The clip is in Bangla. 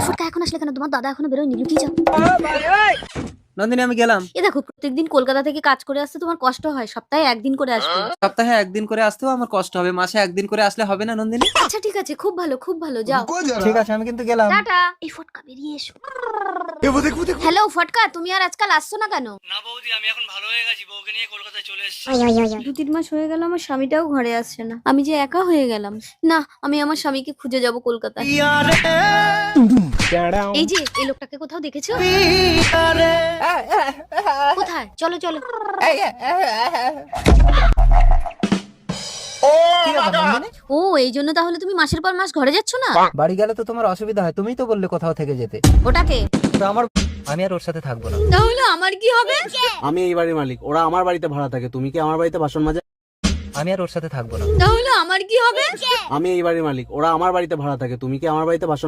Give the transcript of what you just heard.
ফুটকা এখন আসলে কেন? তোমার দাদা এখনো বেরোয়নি, লুকিয়ে যাও। নন্দিনী আমি গেলাম। এ দেখো, প্রত্যেকদিন কলকাতা থেকে কাজ করে আসতে তোমার কষ্ট হয়, সপ্তাহে একদিন করে আসবে। সপ্তাহে একদিন করে আসতেও আমার কষ্ট হবে, মাসে একদিন করে আসলে হবে না নন্দিনী? আচ্ছা ঠিক আছে, খুব ভালো খুব ভালো, যাও। ঠিক আছে আমি কিন্তু গেলাম। টাটা। এই ফটকা বেরিয়ে এসো। হ্যালো ফটকা, তুমি আর আজকাল আসছো না কেন? না বৌদি, আমি এখন ভালো হয়ে গেছি, বউকে নিয়ে কলকাতায় চলে এসেছি। 2-3 মাস হয়ে গেল আমার স্বামীটাও ঘরে আসছে না, আমি যে একা হয়ে গেলাম। না, আমি আমার স্বামীকে খুঁজে যাব কলকাতায়। এই যে এই লোকটাকে কোথাও দেখেছো? কোথায়? চলো চলো। কি ব্যাপার নন্দিনী? ও, এই জন্য তাহলে তুমি মাসের পর মাস ঘরে যাচ্ছ না? বাড়ি গেলে তো তোমার অসুবিধা হয়, তুমিই তো বললে কোথাও থেকে যেতে। ওটাকে তো আমার, আমি আর ওর সাথে থাকবো না। তাহলে আমার কি হবে? আমি এই বাড়ির মালিক, ওরা আমার বাড়িতে ভাড়া থাকে। তুমি কি আমার বাড়িতে বাসন মাজা? আমি আর ওর সাথে থাকবো না। তাহলে আমার কি হবে? আমি এই বাড়ির মালিক, ওরা আমার বাড়িতে ভাড়া থাকে। তুমি কি আমার বাড়িতে বাসন